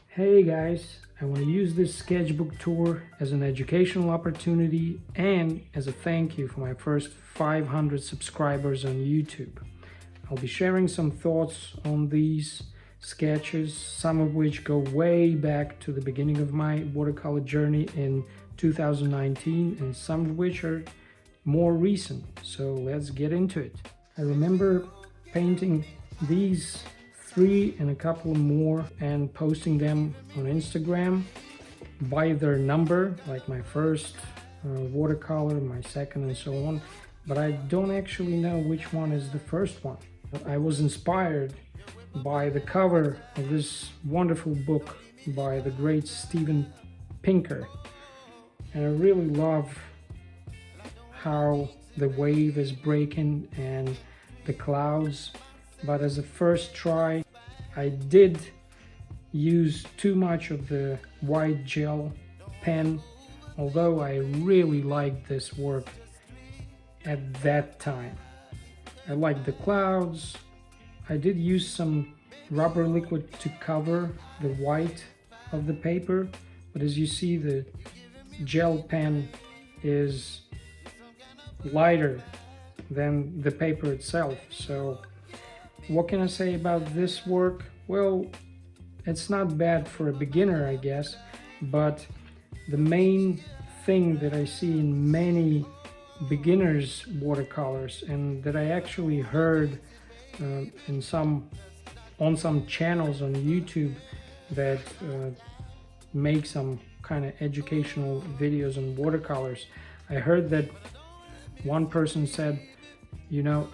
Hey guys, I want to use this sketchbook tour as an educational opportunity and as a thank you for my first 500 subscribers on YouTube. I'll be sharing some thoughts on these sketches, some of which go way back to the beginning of my watercolor journey in 2019 and some of which are more recent. So let's get into it. I remember painting these three and a couple more and posting them on Instagram by their number, like my first watercolor, my second, and so on, but I don't actually know which one is the first one. I was inspired by the cover of this wonderful book by the great Steven Pinker, and I really love how the wave is breaking and the clouds. But as a first try, I did use too much of the white gel pen, although I really liked this work at that time. I liked the clouds. I did use some rubber liquid to cover the white of the paper, but as you see, the gel pen is lighter than the paper itself. So what can I say about this work? Well, it's not bad for a beginner, I guess, but the main thing that I see in many beginners watercolors, and that I actually heard on some channels on YouTube that make some kind of educational videos on watercolors, I heard that one person said,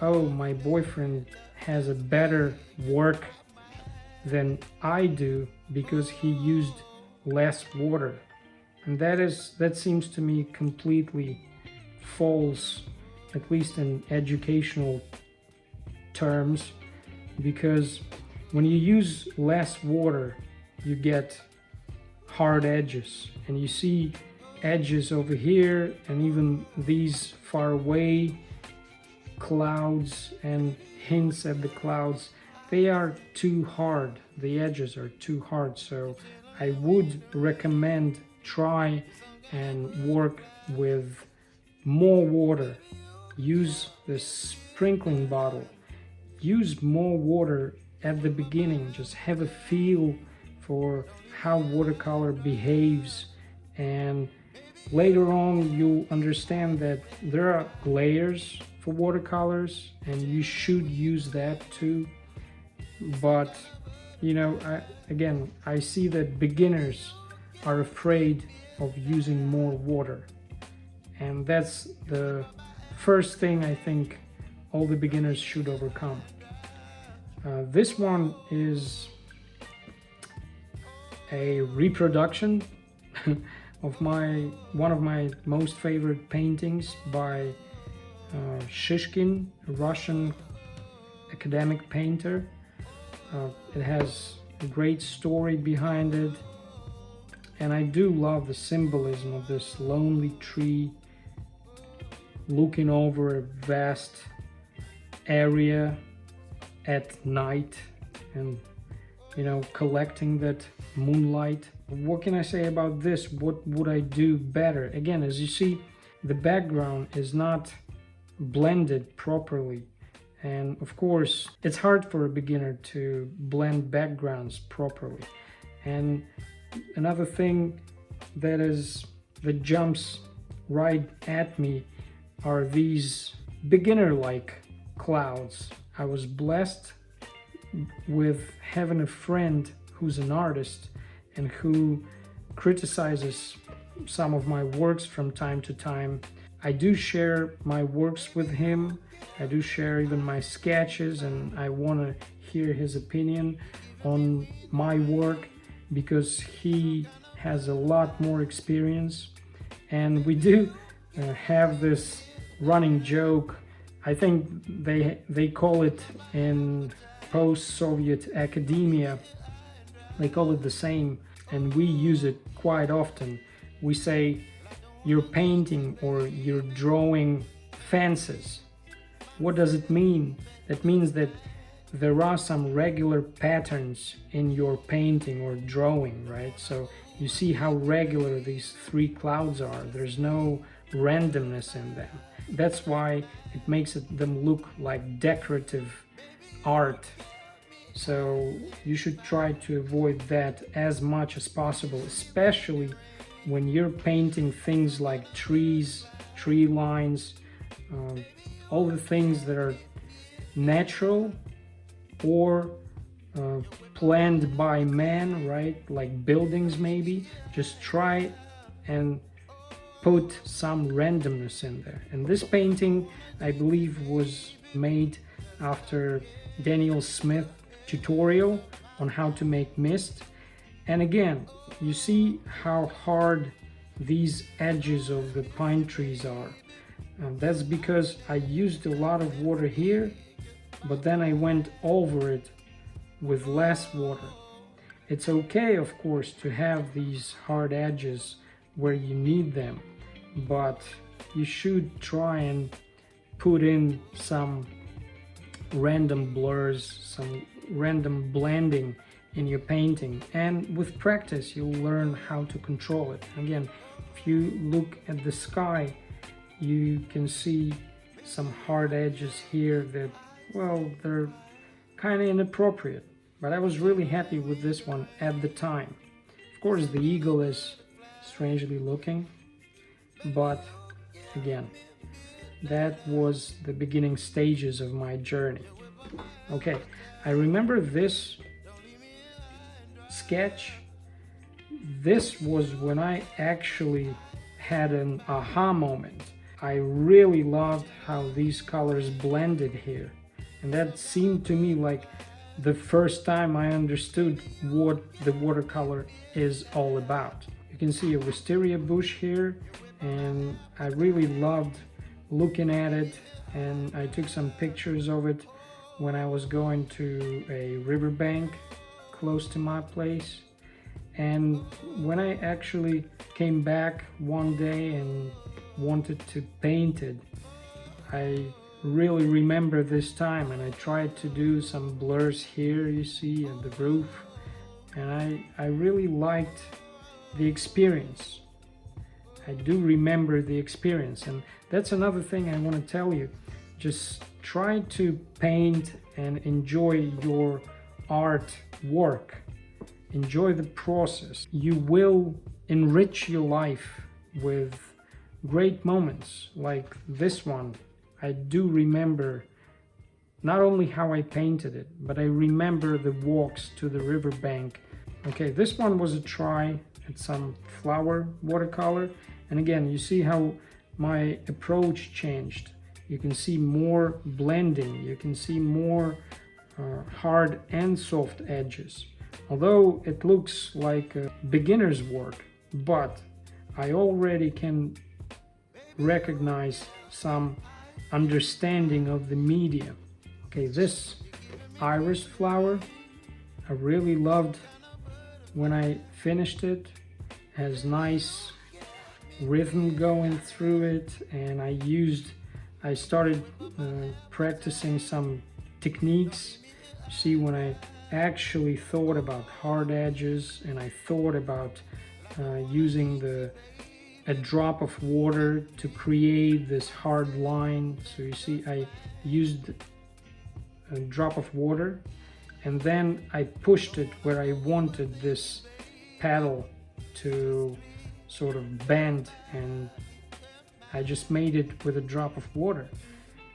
oh, my boyfriend has a better work than I do because he used less water. And that seems to me completely false, at least in educational terms, because when you use less water, you get hard edges, and you see edges over here and even these far away clouds and hints at the clouds. They are too hard, the edges are too hard, so I would recommend try and work with more water. Use the sprinkling bottle, use more water at the beginning, just have a feel for how watercolor behaves, and later on you'll understand that there are layers for watercolors and you should use that too. But I see that beginners are afraid of using more water, and that's the first thing I think all the beginners should overcome. This one is a reproduction of one of my most favorite paintings by Shishkin, a Russian academic painter. It has a great story behind it, and I do love the symbolism of this lonely tree looking over a vast area at night and collecting that moonlight. What can I say about this? What would I do better? Again, as you see, the background is not blended properly, and of course it's hard for a beginner to blend backgrounds properly. And another thing that jumps right at me are these beginner-like clouds. I was blessed with having a friend who's an artist and who criticizes some of my works from time to time. I do share my works with him. I do share even my sketches, and I want to hear his opinion on my work because he has a lot more experience. And we do have this running joke. I think they call it in post-Soviet academia, they call it the same, and we use it quite often. We say you're painting or you're drawing fences. What does it mean? That means that there are some regular patterns in your painting or drawing, right? So you see how regular these three clouds are. There's no randomness in them. That's why it makes them look like decorative art. So you should try to avoid that as much as possible, especially when you're painting things like trees, tree lines, all the things that are natural or planned by man, right? Like buildings maybe. Just try and put some randomness in there. And this painting, I believe, was made after Daniel Smith tutorial on how to make mist. And again, you see how hard these edges of the pine trees are. That's because I used a lot of water here, but then I went over it with less water. It's okay, of course, to have these hard edges where you need them, but you should try and put in some random blurs, some random blending in your painting, and with practice you'll learn how to control it. Again, if you look at the sky, you can see some hard edges here that, well, they're kind of inappropriate, but I was really happy with this one at the time. Of course, the eagle is strangely looking, but again, that was the beginning stages of my journey. Okay, I remember this sketch. This was when I actually had an aha moment. I really loved how these colors blended here, and that seemed to me like the first time I understood what the watercolor is all about. You can see a wisteria bush here, and I really loved looking at it, and I took some pictures of it when I was going to a riverbank close to my place. And when I actually came back one day and wanted to paint it, I really remember this time, and I tried to do some blurs here, you see, at the roof, and I really liked the experience. I do remember the experience, and that's another thing I want to tell you. Just try to paint and enjoy your art work. Enjoy the process. You will enrich your life with great moments like this one. I do remember not only how I painted it, but I remember the walks to the riverbank. Okay, this one was a try at some flower watercolor. And again, you see how my approach changed. You can see more blending. You can see more hard and soft edges. Although it looks like a beginner's work, but I already can recognize some understanding of the medium. Okay, this iris flower, I really loved when I finished it. It has nice rhythm going through it, and I started practicing some techniques. See, when I actually thought about hard edges, and I thought about using a drop of water to create this hard line. So you see, I used a drop of water, and then I pushed it where I wanted this paddle to sort of bend, and I just made it with a drop of water,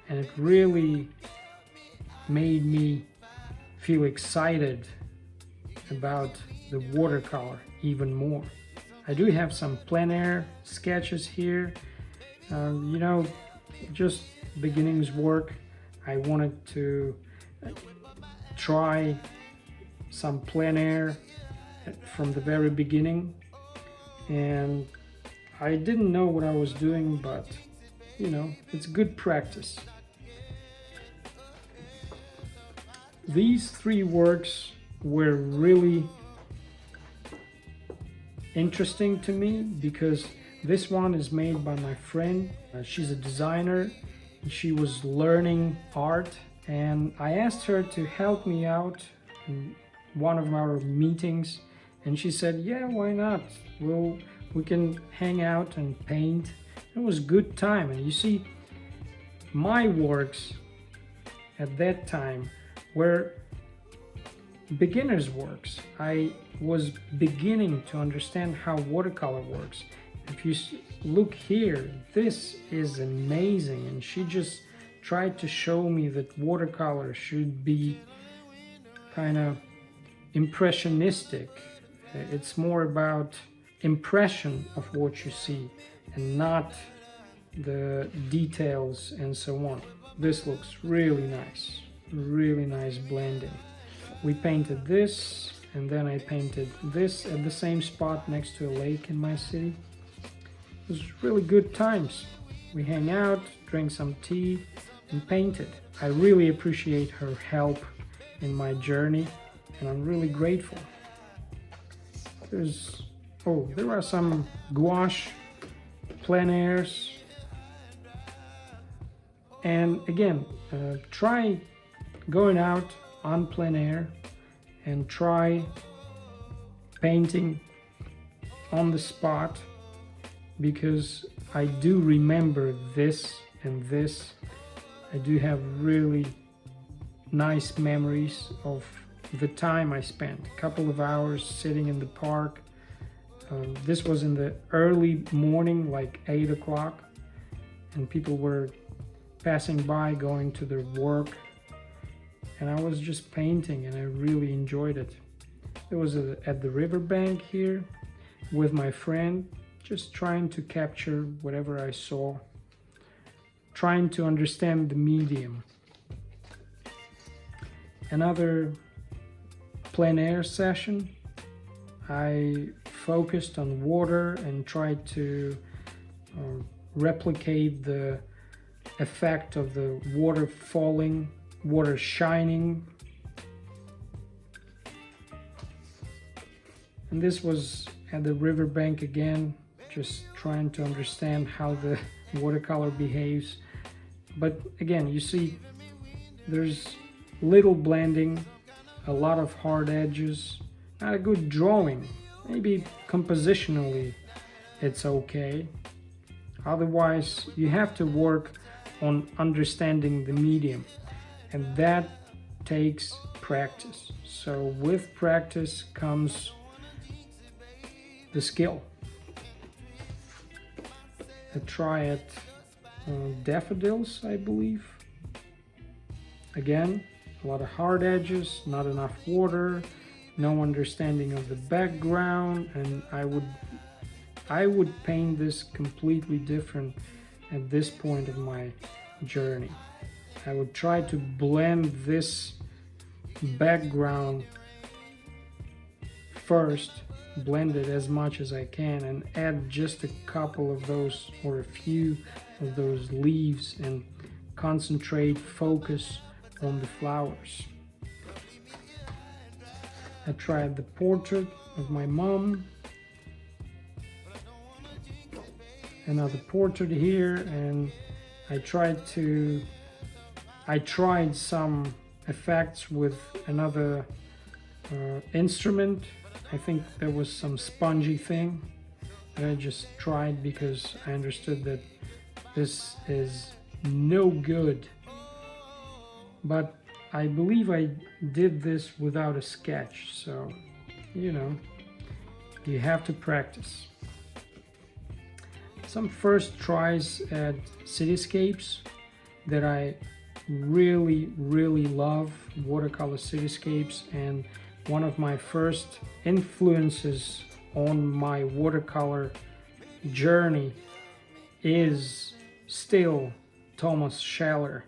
and it really made me feel excited about the watercolor even more. I do have some plein air sketches here, you know, just beginnings work. I wanted to try some plein air from the very beginning, and I didn't know what I was doing, but you know, it's good practice. These three works were really interesting to me because this one is made by my friend. She's a designer. She was learning art and I asked her to help me out in one of our meetings, and she said, yeah, why not? We can hang out and paint. It was good time. And you see, my works at that time were beginner's works. I was beginning to understand how watercolor works. If you look here, this is amazing, and she just tried to show me that watercolor should be kind of impressionistic. It's more about impression of what you see and not the details and so on. This looks really nice blending. We painted this, and then I painted this at the same spot next to a lake in my city. It was really good times. We hang out, drink some tea, and painted. I really appreciate her help in my journey, and I'm really grateful. There are some gouache plein airs. And again, try going out on plein air and try painting on the spot, because I do remember this and this. I do have really nice memories of the time I spent. A couple of hours sitting in the park. This was in the early morning, like 8 o'clock, and people were passing by, going to their work, and I was just painting, and I really enjoyed it. It was at the riverbank here with my friend, just trying to capture whatever I saw, trying to understand the medium. Another plein air session. I focused on water and tried to replicate the effect of the water falling, water shining. And this was at the riverbank again, just trying to understand how the watercolor behaves. But again, you see, there's little blending, a lot of hard edges, not a good drawing. Maybe compositionally it's okay. Otherwise, you have to work on understanding the medium, and that takes practice. So with practice comes the skill. I try at daffodils, I believe. Again, a lot of hard edges, not enough water, no understanding of the background, and I would paint this completely different at this point of my journey. I would try to blend this background first, blend it as much as I can, and add just a couple of those or a few of those leaves and concentrate, focus on the flowers. I tried the portrait of my mom, another portrait here, and I tried some effects with another instrument. I think there was some spongy thing that I just tried because I understood that this is no good. But I believe I did this without a sketch, so you know, you have to practice. Some first tries at cityscapes that I really love, watercolor cityscapes, and one of my first influences on my watercolor journey is still Thomas Scheller.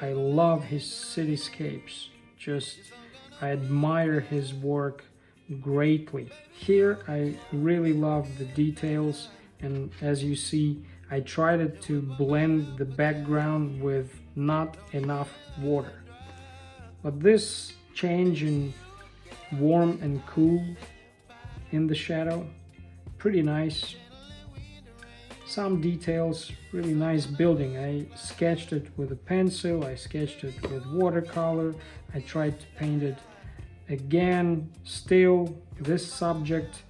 I love his cityscapes. I admire his work greatly. Here I really love the details, and as you see, I tried to blend the background with not enough water. But this change in warm and cool in the shadow, pretty nice. some details. Really nice building. I sketched it with a pencil, I sketched it with watercolor, I tried to paint it again. Still, this subject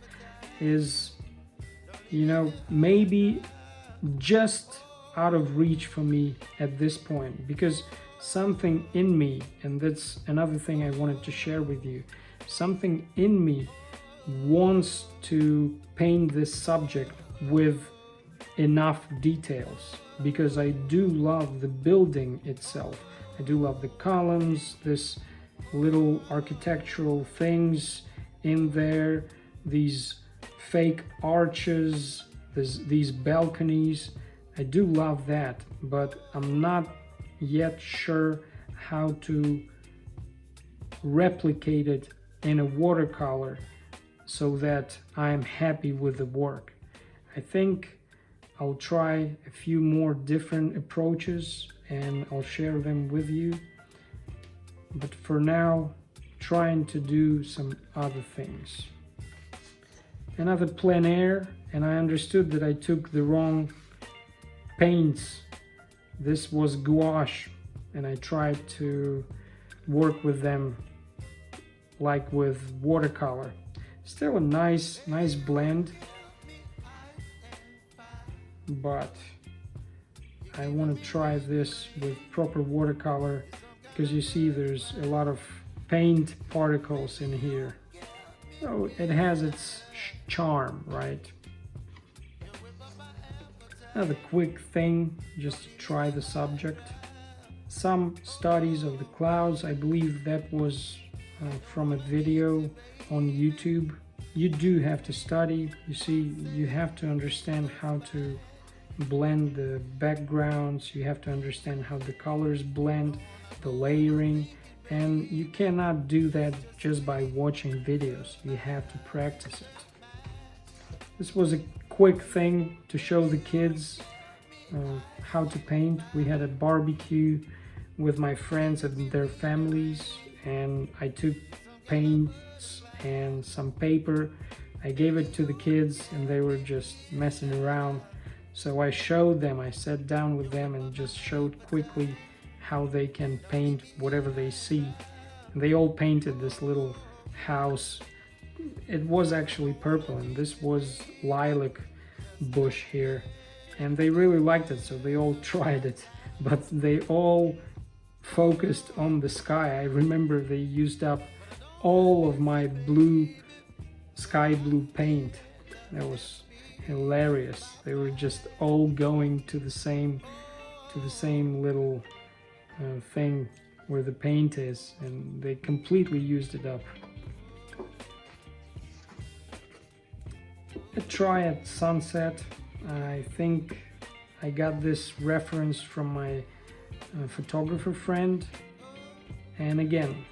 is, you know, maybe just out of reach for me at this point, because something in me, and that's another thing I wanted to share with you, something in me wants to paint this subject with enough details, because I do love the building itself. I do love the columns, this little architectural things in there, these fake arches, these balconies. I do love that, but I'm not yet sure how to replicate it in a watercolor so that I'm happy with the work. I think I'll try a few more different approaches and I'll share them with you. But for now, trying to do some other things. Another plein air, and I understood that I took the wrong paints. This was gouache, and I tried to work with them like with watercolor. Still a nice blend, but I want to try this with proper watercolor, because you see there's a lot of paint particles in here. So it has its charm, right? Another quick thing, just to try the subject. Some studies of the clouds, I believe that was from a video on YouTube. You do have to study. You see, you have to understand how to blend the backgrounds. You have to understand how the colors blend, the layering, and you cannot do that just by watching videos. You have to practice it. This was a quick thing to show the kids how to paint. We had a barbecue with my friends and their families, and I took paints and some paper. I gave it to the kids and they were just messing around. So I showed them, I sat down with them and just showed quickly how they can paint whatever they see. And they all painted this little house. It was actually purple, and this was lilac bush here, and they really liked it, so they all tried it, but they all focused on the sky. I remember they used up all of my blue, sky blue paint. That was hilarious. They were just all going to the same little thing where the paint is, and they completely used it up. A try at sunset. I think I got this reference from my photographer friend, and again,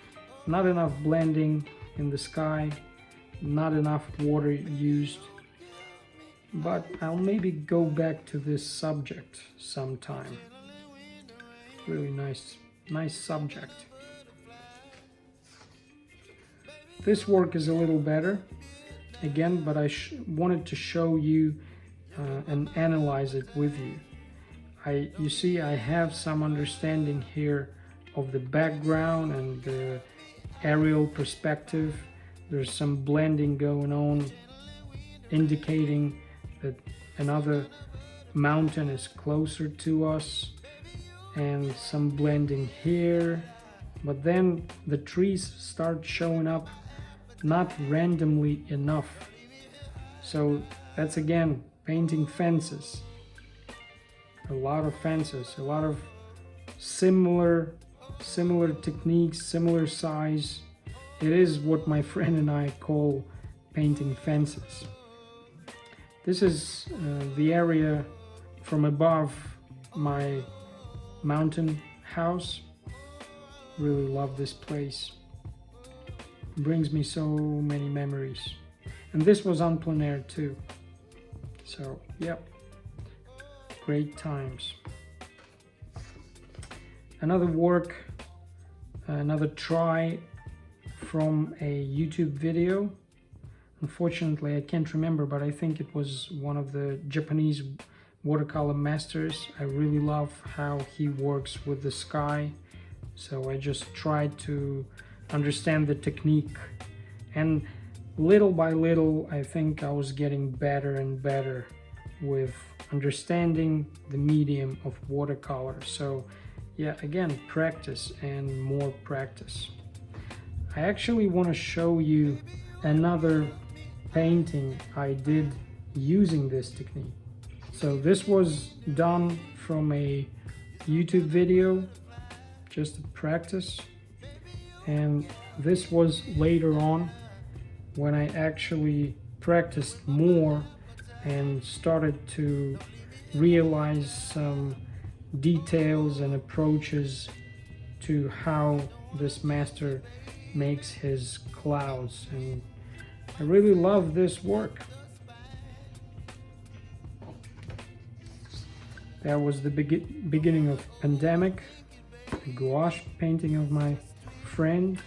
not enough blending in the sky, not enough water used, but I'll maybe go back to this subject sometime. Really nice subject. This work is a little better again, but I wanted to show you and analyze it with you. You see, I have some understanding here of the background and the aerial perspective. There's some blending going on, indicating that another mountain is closer to us, and some blending here. But then the trees start showing up not randomly enough. So that's again painting fences. A lot of fences, a lot of similar techniques, similar size. It is what my friend and I call painting fences. This is the area from above my mountain house. Really love this place. Brings me so many memories. And this was on plein air too. So, yep. Great times. Another work, another try from a YouTube video. Unfortunately, I can't remember, but I think it was one of the Japanese watercolor masters. I really love how he works with the sky, so I just tried to understand the technique, and little by little I think I was getting better and better with understanding the medium of watercolor. So yeah, again, practice and more practice. I actually want to show you another painting I did using this technique. So this was done from a YouTube video, just to practice, and this was later on when I actually practiced more and started to realize some details and approaches to how this master makes his clouds, and I really love this work. That was the beginning of pandemic, a gouache painting of my friend.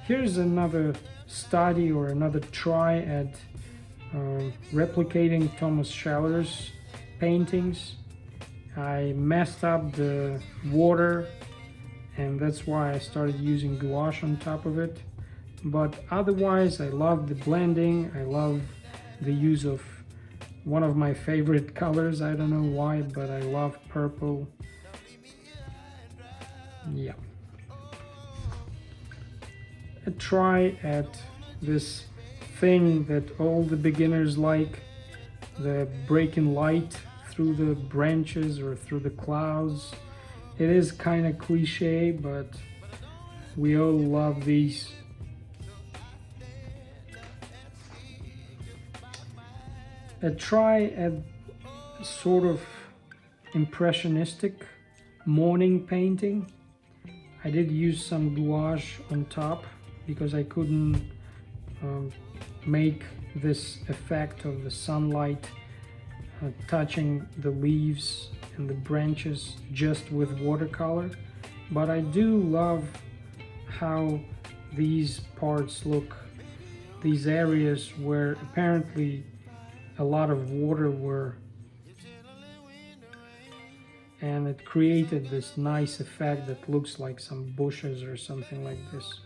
Here's another study or another try at replicating Thomas Scheller's paintings. I messed up the water, and that's why I started using gouache on top of it. But otherwise, I love the blending. I love the use of one of my favorite colors. I don't know why, but I love purple. Yeah. A try at this thing that all the beginners like, the breaking light through the branches or through the clouds. It is kind of cliche, but we all love these. A try at sort of impressionistic morning painting. I did use some gouache on top because I couldn't make this effect of the sunlight touching the leaves and the branches just with watercolor, but I do love how these parts look, these areas where apparently a lot of water were, and it created this nice effect that looks like some bushes or something like this.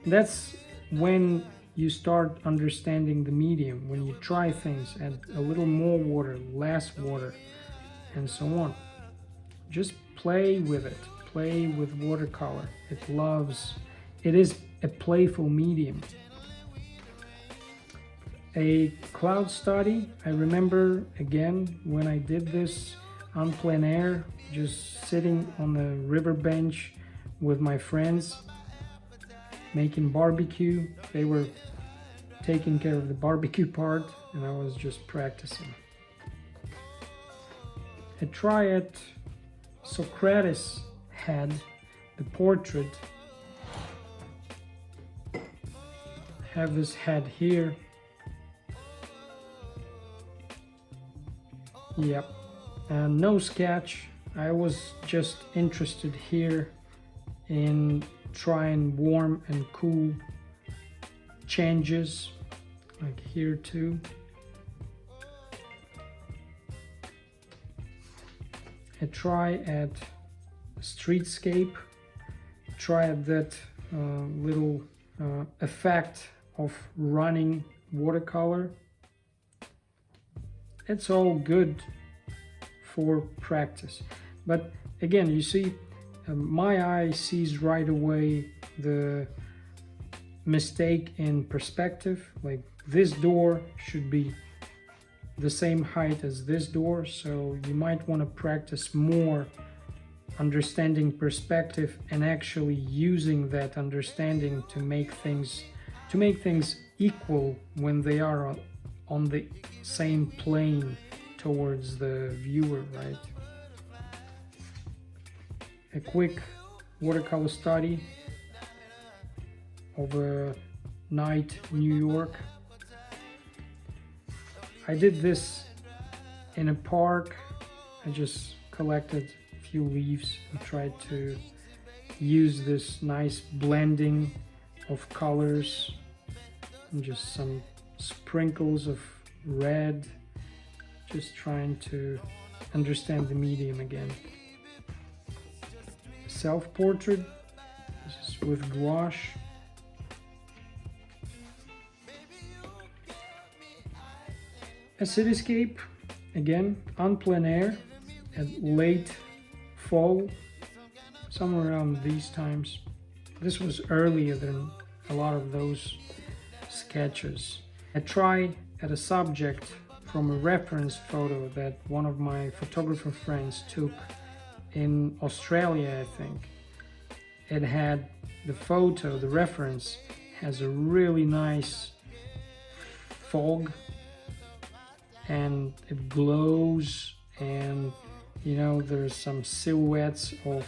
That's when you start understanding the medium, when you try things, add a little more water, less water, and so on. Just play with it, play with watercolor. It is a playful medium. A cloud study, I remember again when I did this on plein air, just sitting on the river bench with my friends, making barbecue. They were taking care of the barbecue part and I was just practicing. A try at Socrates' head, the portrait. Have this head here. Yep, and no sketch. I was just interested here in trying warm and cool changes, like here too. A try at streetscape, try at that little effect of running watercolor. It's all good for practice, but again, you see, my eye sees right away the mistake in perspective. Like this door should be the same height as this door, so you might want to practice more understanding perspective and actually using that understanding to make things equal when they are on the same plane towards the viewer, right? A quick watercolor study of a night in New York. I did this in a park. I just collected a few leaves and tried to use this nice blending of colors and just some sprinkles of red, just trying to understand the medium again. Self-portrait, this is with gouache. A cityscape, again, on plein air, at late fall, somewhere around these times. This was earlier than a lot of those sketches. I tried at a subject from a reference photo that one of my photographer friends took in Australia, I think. It had the photo, the reference, has a really nice fog and it glows, and you know, there's some silhouettes of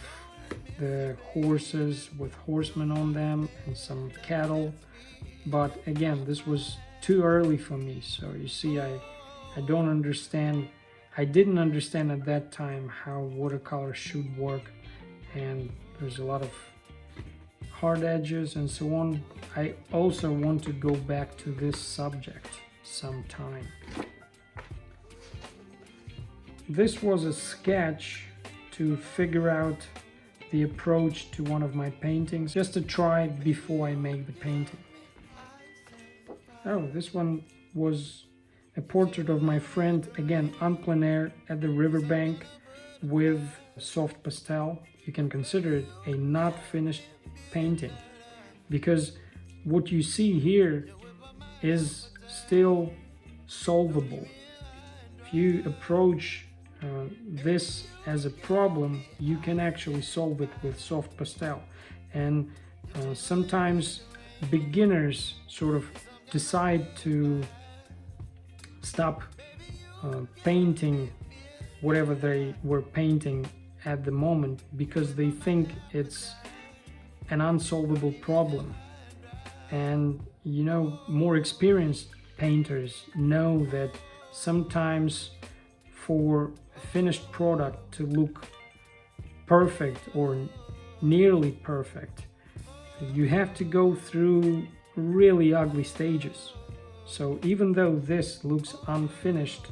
the horses with horsemen on them and some cattle. But again, this was too early for me, so you see, I don't understand. I didn't understand at that time how watercolor should work, and there's a lot of hard edges and so on. I also want to go back to this subject sometime. This was a sketch to figure out the approach to one of my paintings, just to try before I make the painting. Oh, this one was a portrait of my friend, again on plein air at the riverbank with soft pastel. You can consider it a not finished painting, because what you see here is still solvable. If you approach this as a problem, you can actually solve it with soft pastel. And sometimes beginners sort of decide to stop painting whatever they were painting at the moment because they think it's an unsolvable problem. And you know, more experienced painters know that sometimes for a finished product to look perfect or nearly perfect, you have to go through really ugly stages. So even though this looks unfinished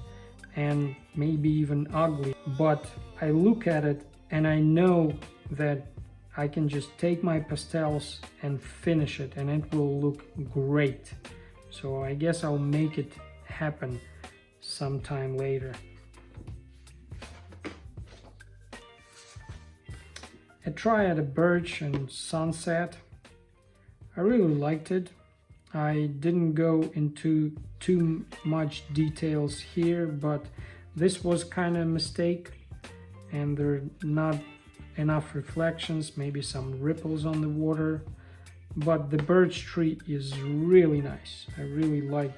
and maybe even ugly, but I look at it and I know that I can just take my pastels and finish it and it will look great. So I guess I'll make it happen sometime later. I tried at a birch and sunset. I really liked it. I didn't go into too much details here, but this was kind of a mistake, and there are not enough reflections, maybe some ripples on the water, but the birch tree is really nice. I really like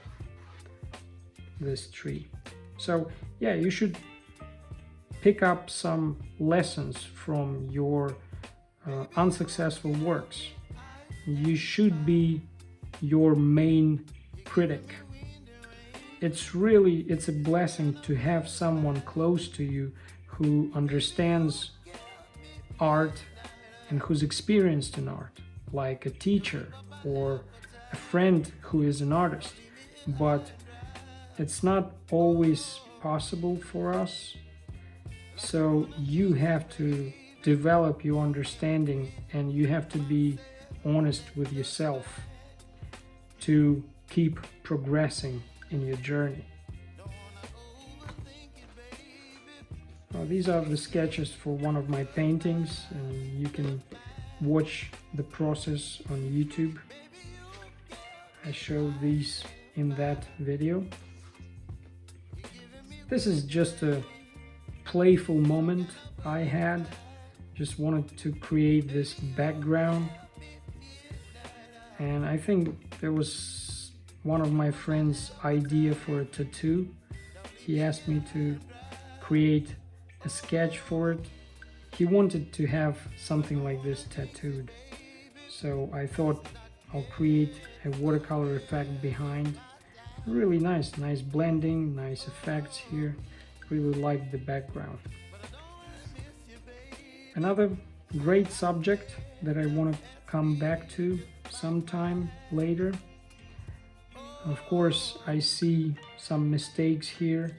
this tree. So yeah, you should pick up some lessons from your unsuccessful works. You should be your main critic. It's a blessing to have someone close to you who understands art and who's experienced in art, like a teacher or a friend who is an artist. But it's not always possible for us, so you have to develop your understanding and you have to be honest with yourself to keep progressing in your journey. These are the sketches for one of my paintings, and you can watch the process on YouTube. I showed these in that video. This is just a playful moment I had. Just wanted to create this background, and I think there was one of my friend's idea for a tattoo. He asked me to create a sketch for it. He wanted to have something like this tattooed, so I thought I'll create a watercolor effect behind. Really nice blending, nice effects here. Really like the background. Another great subject that I want to come back to sometime later. Of course, I see some mistakes here.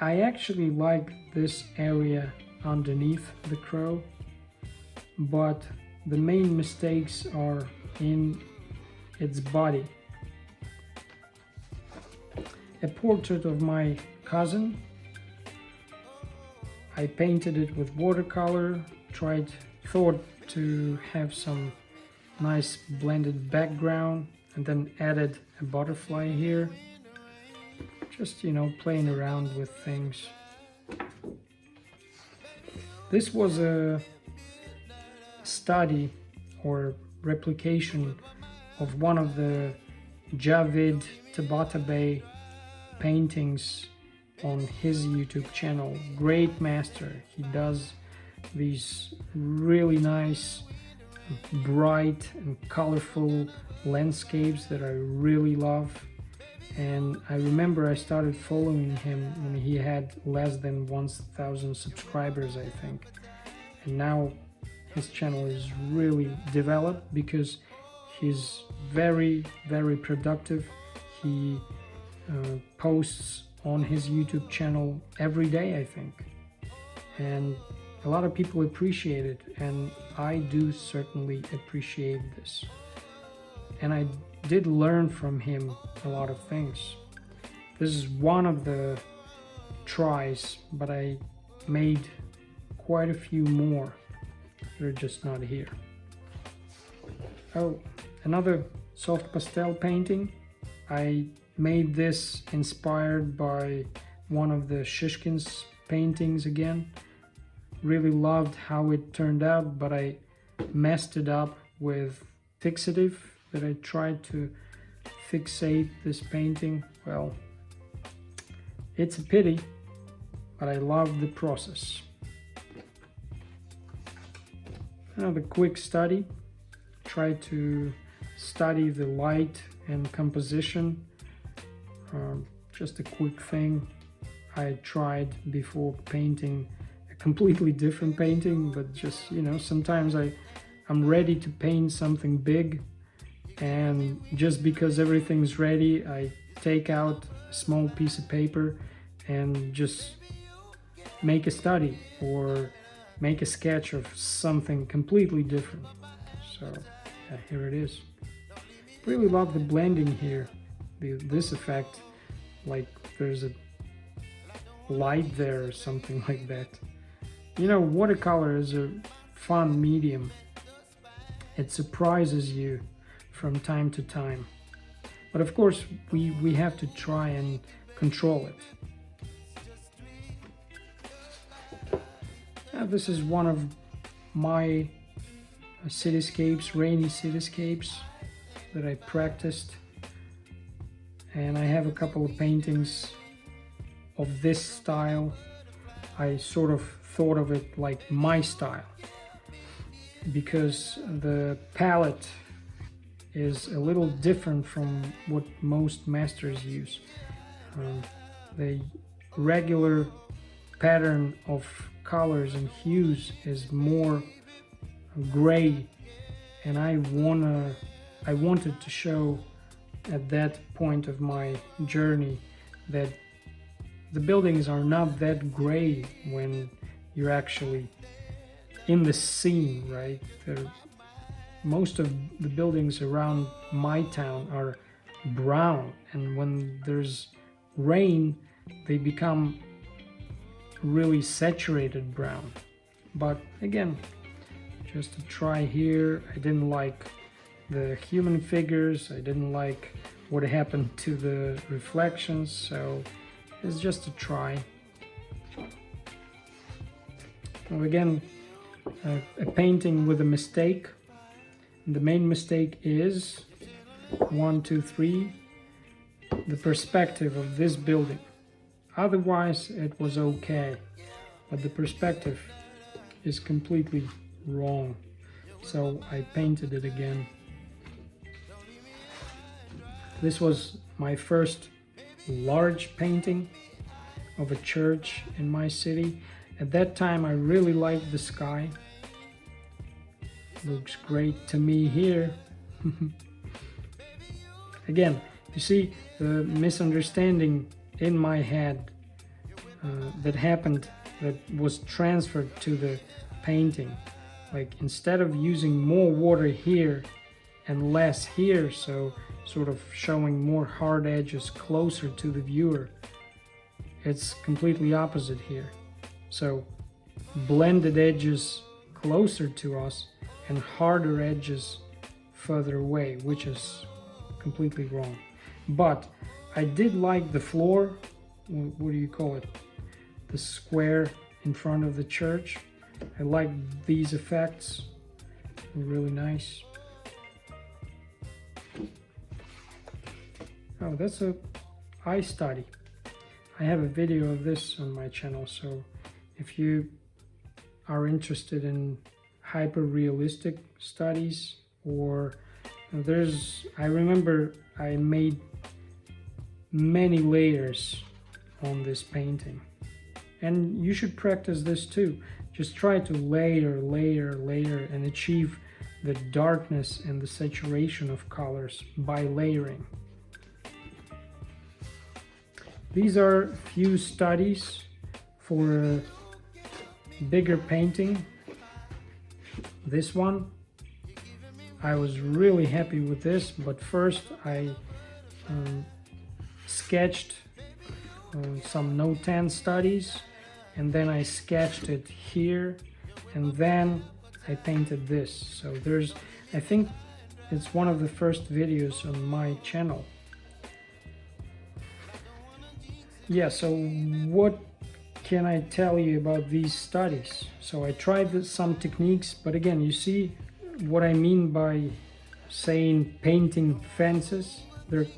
I actually like this area underneath the crow, but the main mistakes are in its body. A portrait of my cousin. I painted it with watercolor, thought to have some nice blended background, and then added a butterfly here. Just, playing around with things. This was a study or replication of one of the Javid Tabatabai paintings on his YouTube channel. Great master. He does these really nice, bright and colorful landscapes that I really love. And I remember I started following him when he had less than 1,000 subscribers, I think. And now his channel is really developed because he's very, very productive. He posts on his YouTube channel every day, I think. And a lot of people appreciate it, and I do certainly appreciate this. And I did learn from him a lot of things. This is one of the tries, but I made quite a few more. They're just not here. Oh, another soft pastel painting. I made this inspired by one of the Shishkin's paintings again. Really loved how it turned out, but I messed it up with fixative that I tried to fixate this painting. Well, it's a pity, but I love the process. Another quick study. Try to study the light and composition. Just a quick thing I tried before painting a completely different painting, but just, sometimes I'm ready to paint something big, and just because everything's ready, I take out a small piece of paper and just make a study or make a sketch of something completely different. So yeah, here it is. Really love the blending here, this effect, like there's a light there or something like that. Watercolor is a fun medium. It surprises you from time to time, but of course we have to try and control it. This is one of my cityscapes, rainy cityscapes that I practiced, and I have a couple of paintings of this style. I sort of thought of it like my style because the palette is a little different from what most masters use. The regular pattern of colors and hues is more gray, and I wanted to show at that point of my journey that the buildings are not that gray when you're actually in the scene, right? Most of the buildings around my town are brown, and when there's rain they become really saturated brown. But again, just to try here, I didn't like the human figures, I didn't like what happened to the reflections, so it's just a try. Now again, a painting with a mistake. The main mistake is 1, 2, 3, the perspective of this building. Otherwise it was okay, but the perspective is completely wrong, so I painted it again. This was my first large painting of a church in my city. At that time I really liked the sky. Looks great to me here. Again, you see the misunderstanding in my head. that happened, that was transferred to the painting. Like instead of using more water here and less here, so sort of showing more hard edges closer to the viewer, it's completely opposite here. So blended edges closer to us and harder edges further away, which is completely wrong. But I did like the floor, what do you call it, the square in front of the church. I like these effects, really nice. Oh, that's a eye study. I have a video of this on my channel, so if you are interested in hyper realistic studies, or I remember I made many layers on this painting, and you should practice this too. Just try to layer and achieve the darkness and the saturation of colors by layering. These are few studies for a bigger painting. This one, I was really happy with this, but first I sketched some No 10 studies, and then I sketched it here, and then I painted this. So I think it's one of the first videos on my channel. Yeah, so what can I tell you about these studies? So I tried some techniques, but again, you see what I mean by saying painting fences. They're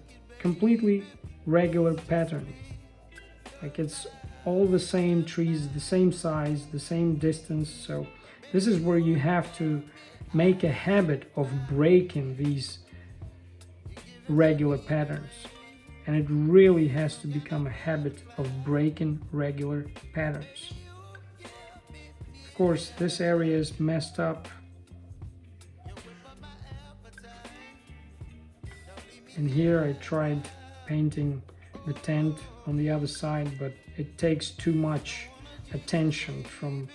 completely regular pattern. Like it's all the same trees, the same size, the same distance. So this is where you have to make a habit of breaking these regular patterns. And it really has to become a habit of breaking regular patterns. Of course, this area is messed up. And here I tried painting the tent on the other side, but it takes too much attention from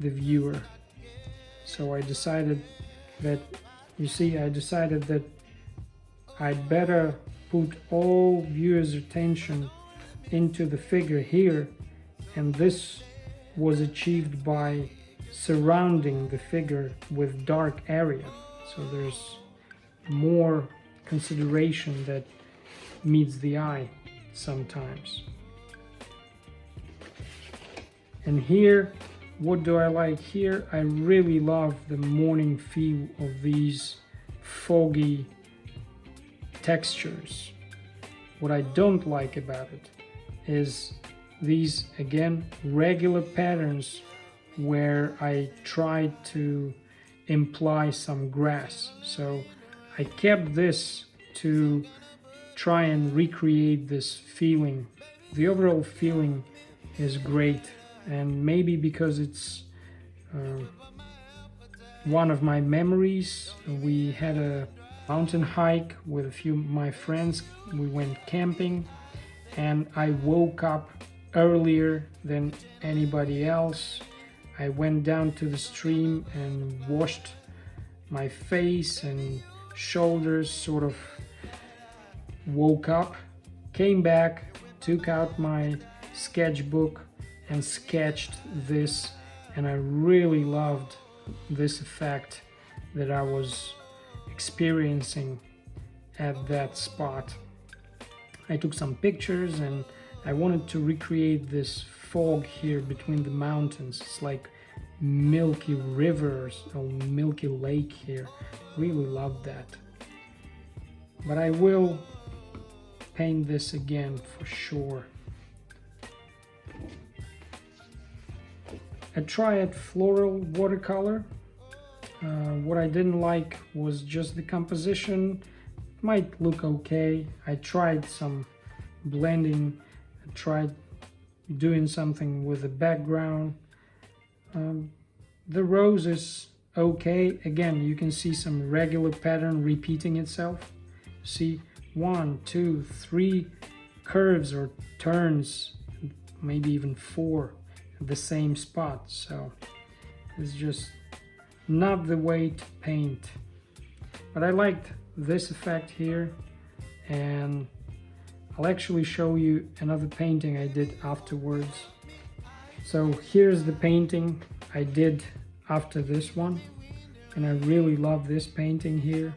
the viewer. So I decided that, I'd better put all viewers' attention into the figure here, and this was achieved by surrounding the figure with dark area. So there's more consideration that meets the eye sometimes. And here, what do I like here? I really love the morning feel of these foggy textures. What I don't like about it is these, again, regular patterns where I tried to imply some grass. So I kept this to try and recreate this feeling. The overall feeling is great, and maybe because it's one of my memories. We had a mountain hike with a few of my friends. We went camping, and I woke up earlier than anybody else. I went down to the stream and washed my face and shoulders, sort of woke up, came back, took out my sketchbook and sketched this, and I really loved this effect that I was experiencing at that spot. I took some pictures and I wanted to recreate this fog here between the mountains. It's like milky rivers or milky lake here. Really love that. But I will paint this again for sure. I tried floral watercolor. What I didn't like was just the composition. It might look okay. I tried some blending. I tried doing something with the background. The rose is okay. Again, you can see some regular pattern repeating itself. See 1, 2, 3 curves or turns maybe even 4 at the same spot. So it's just not the way to paint. But I liked this effect here, and I'll actually show you another painting I did afterwards. So here's the painting I did after this one, and I really love this painting here.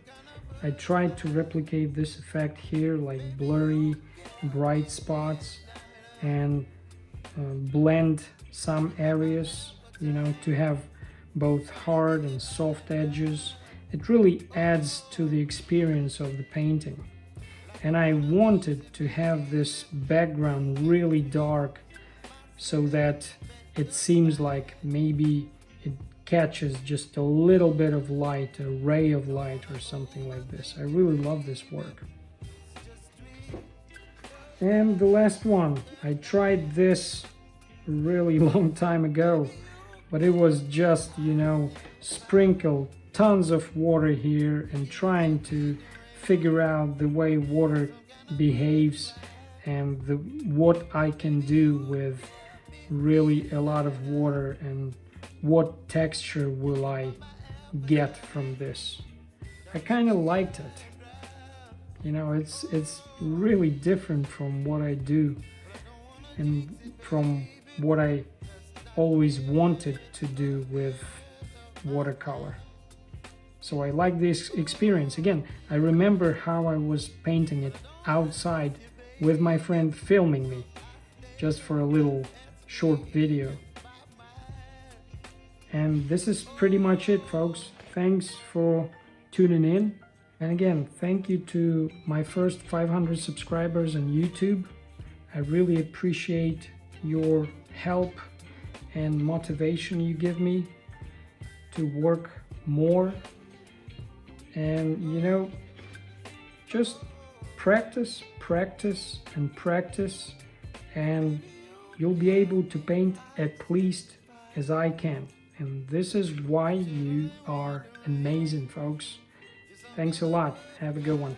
I tried to replicate this effect here, like blurry, bright spots, and blend some areas, you know, to have both hard and soft edges. It really adds to the experience of the painting. And I wanted to have this background really dark so that it seems like maybe it catches just a little bit of light, a ray of light or something like this. I really love this work. And the last one, I tried this really long time ago, but it was just, you know, sprinkle tons of water here and trying to figure out the way water behaves and what I can do with really a lot of water and what texture will I get from this. I kind of liked it. You know, it's really different from what I do and from what I always wanted to do with watercolor. So I like this experience. Again, I remember how I was painting it outside with my friend filming me just for a little short video. And this is pretty much it, folks. Thanks for tuning in. And again, thank you to my first 500 subscribers on YouTube. I really appreciate your help and motivation you give me to work more. And you know, just practice, practice, and practice, and you'll be able to paint at least as I can. And this is why you are amazing, folks. Thanks a lot. Have a good one.